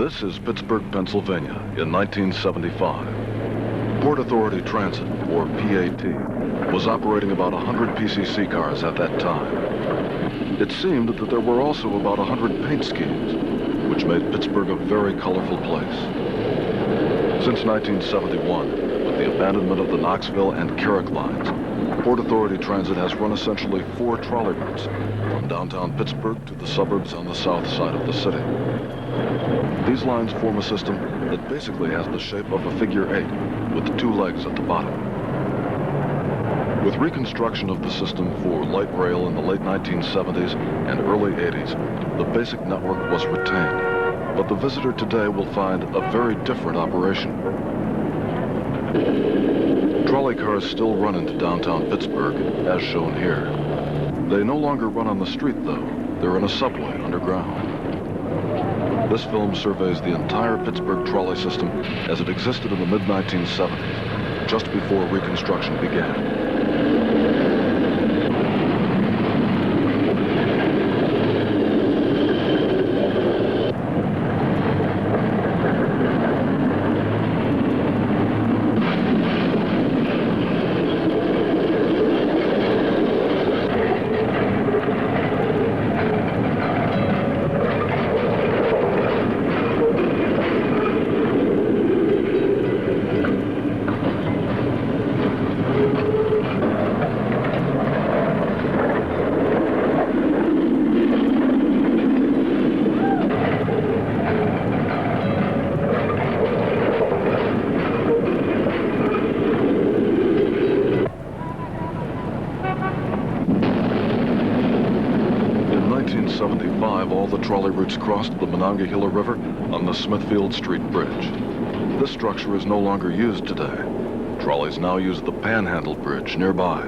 This is Pittsburgh, Pennsylvania in 1975. Port Authority Transit, or PAT, was operating about 100 PCC cars at that time. It seemed that there were also about 100 paint schemes, which made Pittsburgh a very colorful place. Since 1971, with the abandonment of the Knoxville and Carrick lines, Port Authority Transit has run essentially 4 trolley routes from downtown Pittsburgh to the suburbs on the south side of the city. These lines form a system that basically has the shape of a figure 8 with 2 legs at the bottom. With reconstruction of the system for light rail in the late 1970s and early 80s, the basic network was retained, but the visitor today will find a very different operation. Trolley cars still run into downtown Pittsburgh, as shown here. They no longer run on the street, though. They're in a subway underground. This film surveys the entire Pittsburgh trolley system as it existed in the mid-1970s, just before Reconstruction began. All the trolley routes crossed the Monongahela River on the Smithfield Street Bridge. This structure is no longer used today. Trolleys now use the Panhandle Bridge nearby.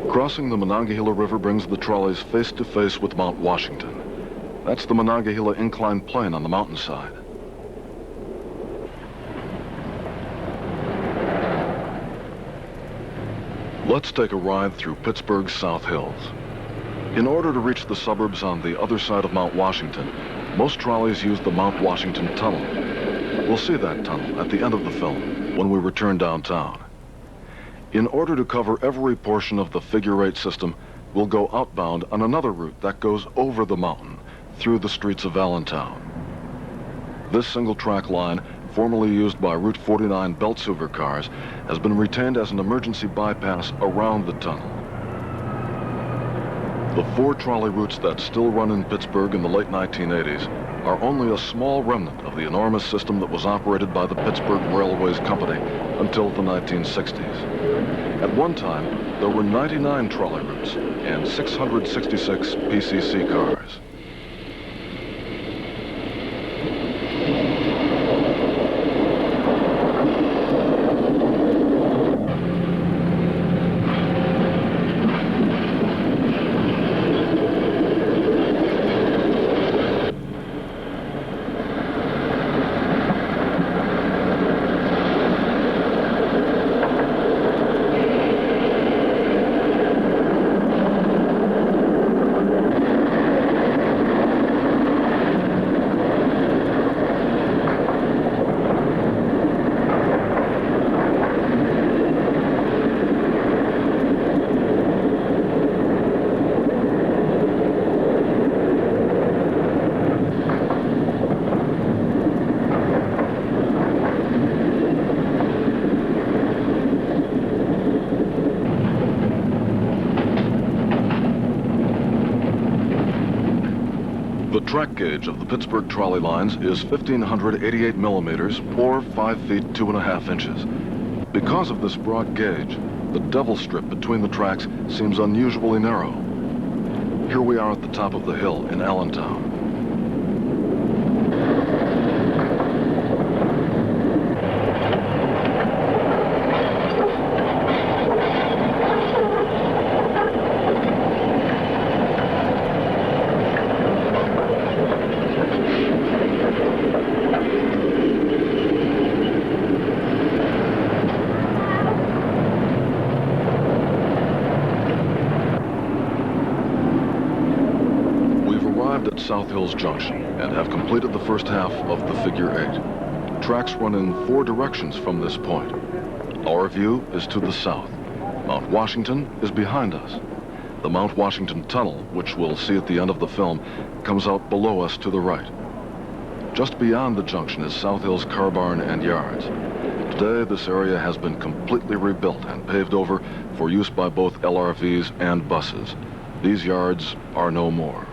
Crossing the Monongahela River brings the trolleys face to face with Mount Washington. That's the Monongahela inclined plane on the mountainside. Let's take a ride through Pittsburgh's South Hills. In order to reach the suburbs on the other side of Mount Washington, most trolleys use the Mount Washington Tunnel. We'll see that tunnel at the end of the film when we return downtown. In order to cover every portion of the figure 8 system, we'll go outbound on another route that goes over the mountain through the streets of Allentown. This single-track line, formerly used by Route 49 Beltsuver cars, has been retained as an emergency bypass around the tunnel. The 4 trolley routes that still run in Pittsburgh in the late 1980s are only a small remnant of the enormous system that was operated by the Pittsburgh Railways Company until the 1960s. At one time, there were 99 trolley routes and 666 PCC cars. The track gauge of the Pittsburgh trolley lines is 1,588 millimeters, or 5 feet 2.5 inches. Because of this broad gauge, the devil strip between the tracks seems unusually narrow. Here we are at the top of the hill in Allentown. arrived at South Hills Junction and have completed the first half of the figure 8. Tracks run in 4 directions from this point. Our view is to the south. Mount Washington is behind us. The Mount Washington Tunnel, which we'll see at the end of the film, comes out below us to the right. Just beyond the junction is South Hills Car Barn and Yards. Today, this area has been completely rebuilt and paved over for use by both LRVs and buses. These yards are no more.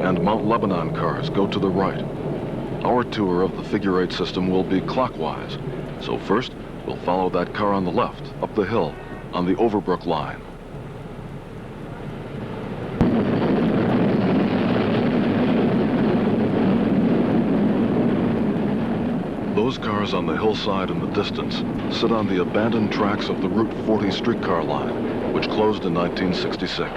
And Mount Lebanon cars go to the right. Our tour of the figure 8 system will be clockwise. So first, we'll follow that car on the left, up the hill, on the Overbrook line. Those cars on the hillside in the distance sit on the abandoned tracks of the Route 40 streetcar line, which closed in 1966.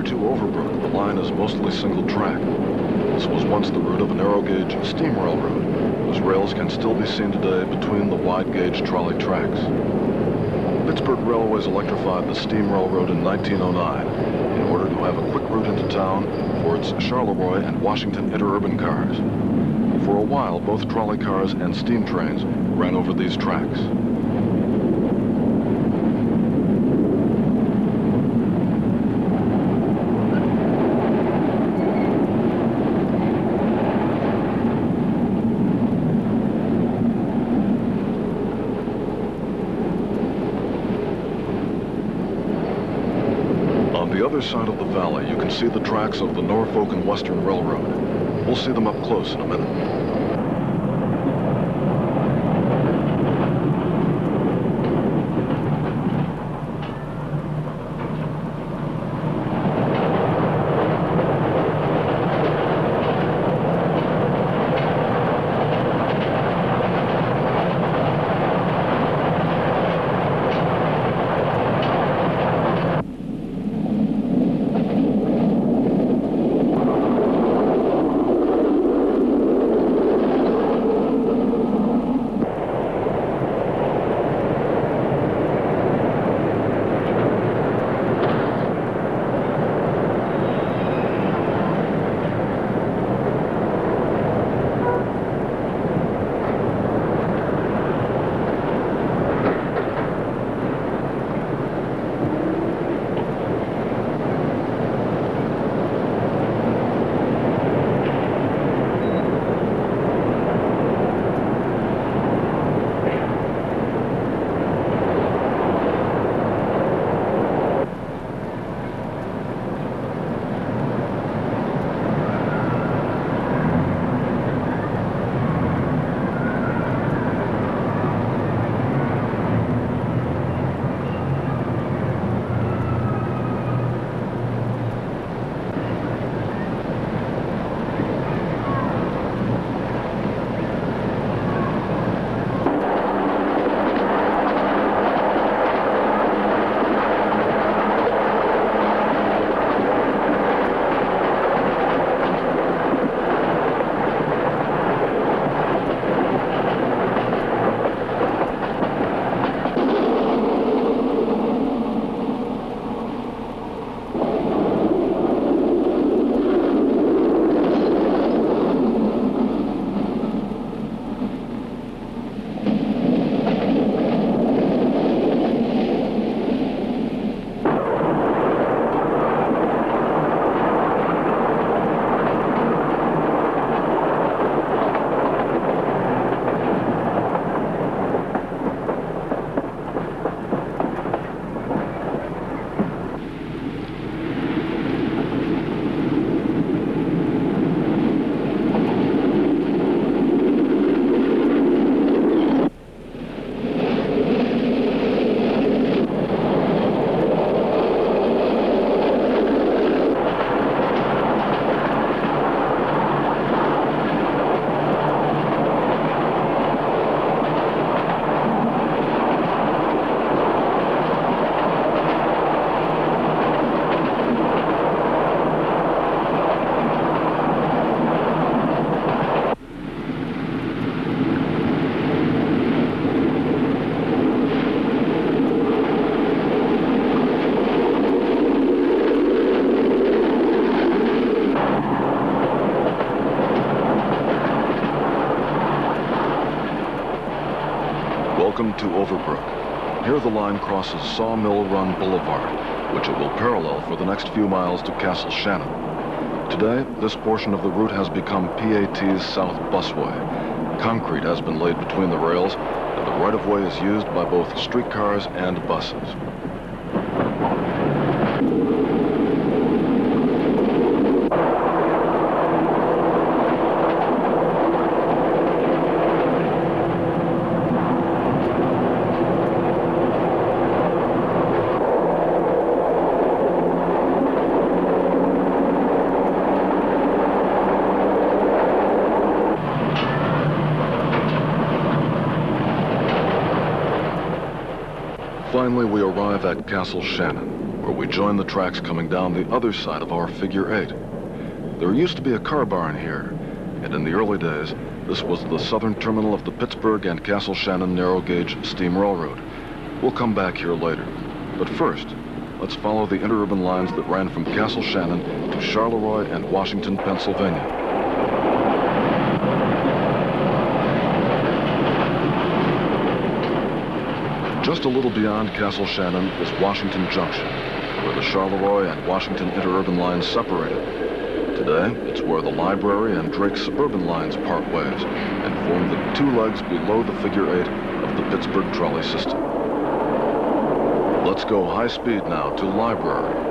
To Overbrook, the line is mostly single track. This was once the route of a narrow gauge steam railroad, whose rails can still be seen today between the wide gauge trolley tracks. Pittsburgh Railways electrified the steam railroad in 1909 in order to have a quick route into town for its Charleroi and Washington interurban cars. For a while, both trolley cars and steam trains ran over these tracks. On the other side of the valley, you can see the tracks of the Norfolk and Western Railroad. We'll see them up close in a minute. Washington to Overbrook. Here the line crosses Sawmill Run Boulevard, which it will parallel for the next few miles to Castle Shannon. Today, this portion of the route has become PAT's South Busway. Concrete has been laid between the rails, and the right-of-way is used by both streetcars and buses. Finally, we arrive at Castle Shannon, where we join the tracks coming down the other side of our figure 8. There used to be a car barn here, and in the early days, this was the southern terminal of the Pittsburgh and Castle Shannon narrow-gauge steam railroad. We'll come back here later. But first, let's follow the interurban lines that ran from Castle Shannon to Charleroi and Washington, Pennsylvania. Just a little beyond Castle Shannon is Washington Junction, where the Charleroi and Washington interurban lines separated. Today, it's where the library and Drake suburban lines part ways and form the two legs below the figure 8 of the Pittsburgh trolley system. Let's go high speed now to Library.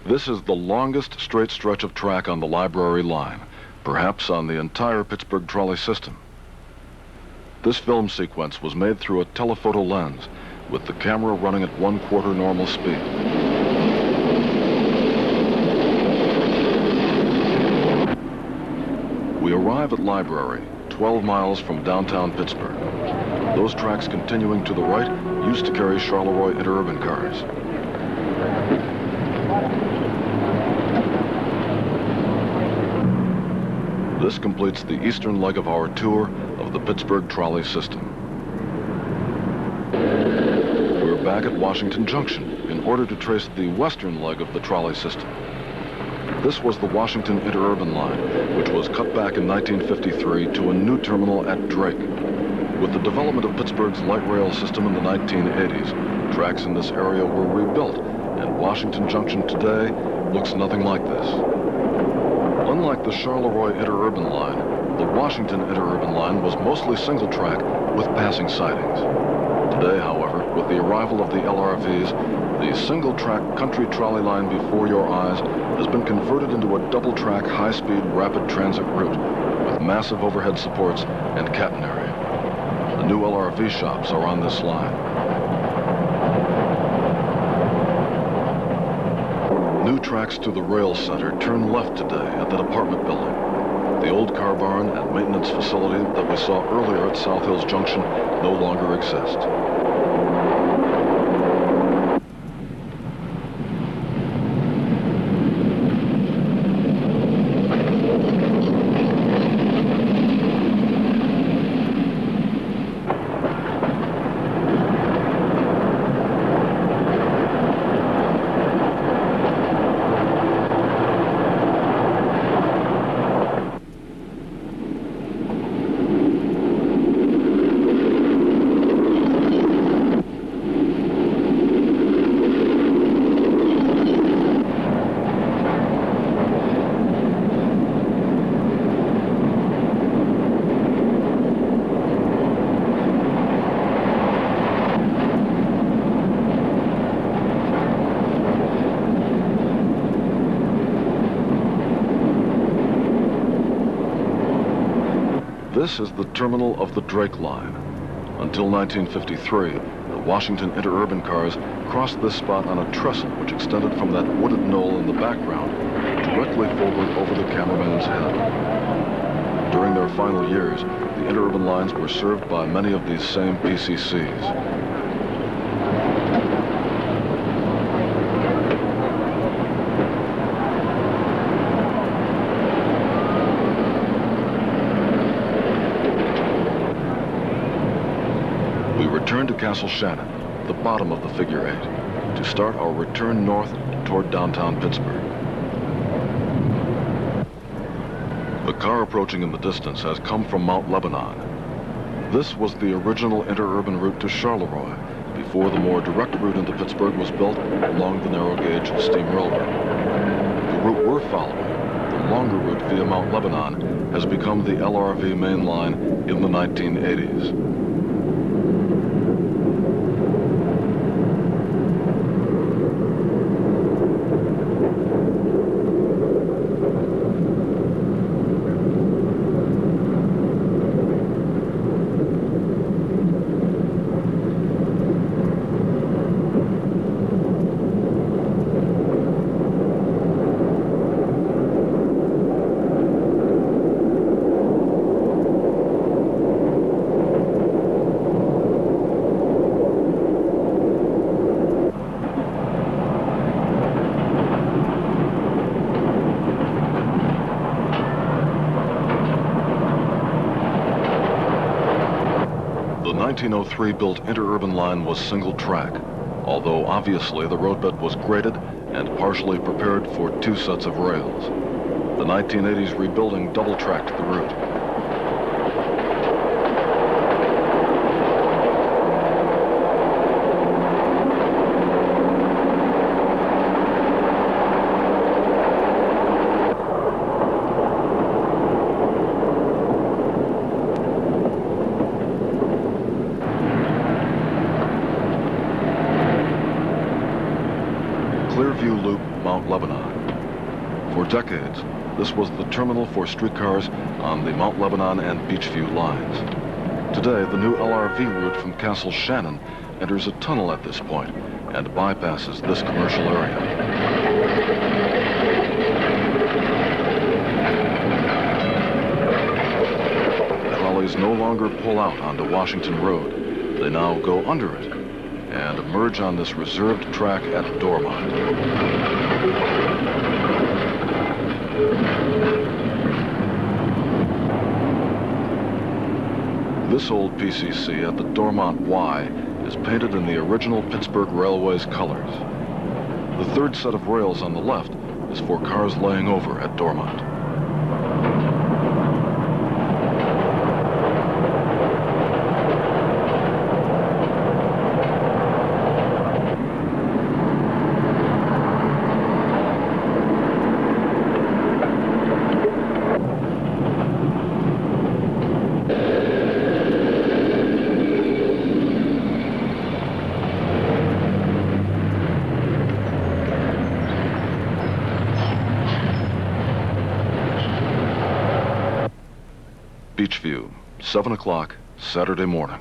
This is the longest straight stretch of track on the Library line, perhaps on the entire Pittsburgh trolley system. This film sequence was made through a telephoto lens, with the camera running at 1/4 normal speed. We arrive at Library, 12 miles from downtown Pittsburgh. Those tracks continuing to the right used to carry Charleroi interurban cars. This completes the eastern leg of our tour of the Pittsburgh trolley system. We're back at Washington Junction in order to trace the western leg of the trolley system. This was the Washington interurban line, which was cut back in 1953 to a new terminal at Drake. With the development of Pittsburgh's light rail system in the 1980s, tracks in this area were rebuilt, and Washington Junction today looks nothing like this. Unlike the Charleroi interurban line, the Washington interurban line was mostly single track with passing sidings. Today, however, with the arrival of the LRVs, the single track country trolley line before your eyes has been converted into a double track high-speed rapid transit route with massive overhead supports and catenary. The new LRV shops are on this line. New tracks to the rail center turn left today at that apartment building. The old car barn and maintenance facility that we saw earlier at South Hills Junction no longer exist. This is the terminal of the Drake line. Until 1953, the Washington interurban cars crossed this spot on a trestle which extended from that wooded knoll in the background directly forward over the cameraman's head. During their final years, the interurban lines were served by many of these same PCCs. We return to Castle Shannon, the bottom of the figure eight, to start our return north toward downtown Pittsburgh. The car approaching in the distance has come from Mount Lebanon. This was the original interurban route to Charleroi before the more direct route into Pittsburgh was built along the narrow gauge steam railroad. The route we're following, the longer route via Mount Lebanon, has become the LRV main line in the 1980s. The 1903 built interurban line was single track, although obviously the roadbed was graded and partially prepared for two sets of rails. The 1980s rebuilding double-tracked the route. Clearview Loop, Mount Lebanon. For decades, this was the terminal for streetcars on the Mount Lebanon and Beachview lines. Today, the new LRV route from Castle Shannon enters a tunnel at this point and bypasses this commercial area. Trolleys no longer pull out onto Washington Road. They now go under it and emerge on this reserved track at Dormont. This old PCC at the Dormont Y is painted in the original Pittsburgh Railways colors. The third set of rails on the left is for cars laying over at Dormont. Beachview, 7 o'clock, Saturday morning.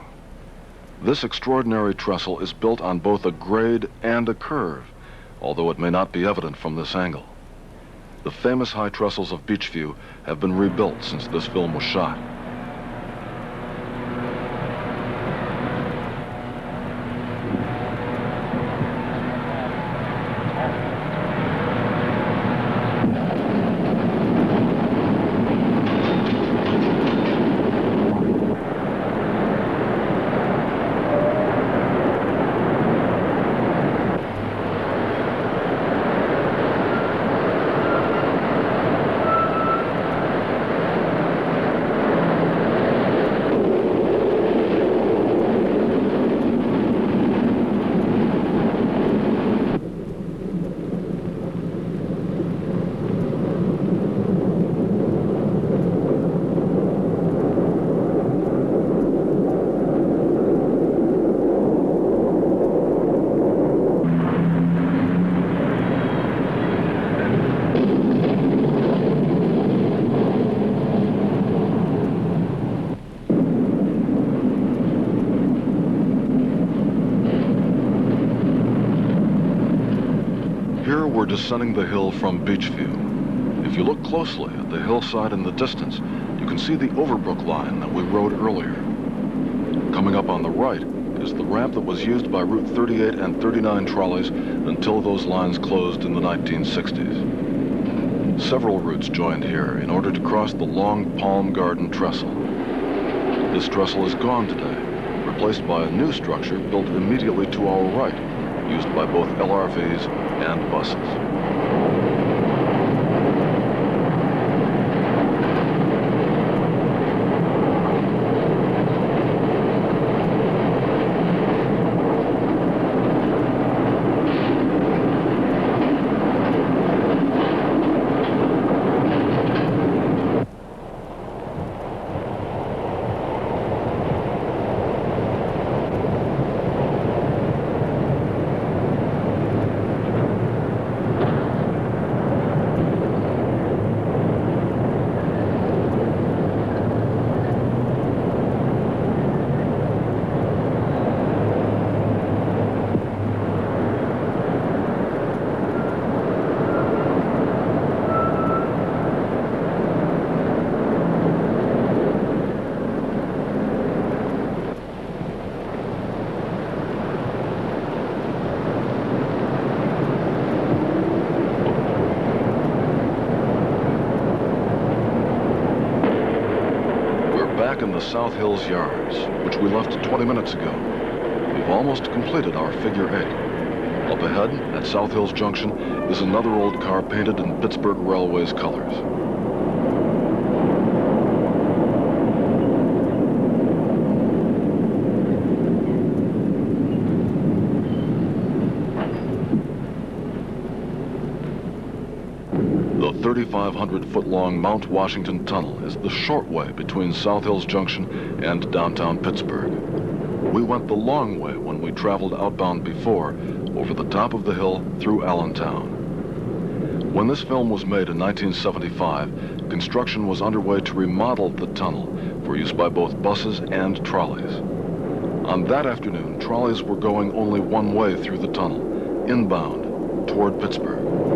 This extraordinary trestle is built on both a grade and a curve, although it may not be evident from this angle. The famous high trestles of Beachview have been rebuilt since this film was shot. we're descending the hill from Beachview. If you look closely at the hillside in the distance, you can see the Overbrook line that we rode earlier. Coming up on the right is the ramp that was used by Route 38 and 39 trolleys until those lines closed in the 1960s. Several routes joined here in order to cross the long Palm Garden trestle. This trestle is gone today, replaced by a new structure built immediately to our right, used by both LRVs and buses. In the South Hills yards, which we left 20 minutes ago. We've almost completed our figure 8. Up ahead, at South Hills Junction, is another old car painted in Pittsburgh Railways colors. The 3,500-foot-long Mount Washington Tunnel is the short way between South Hills Junction and downtown Pittsburgh. We went the long way when we traveled outbound before, over the top of the hill through Allentown. When this film was made in 1975, construction was underway to remodel the tunnel for use by both buses and trolleys. On that afternoon, trolleys were going only one way through the tunnel, inbound toward Pittsburgh.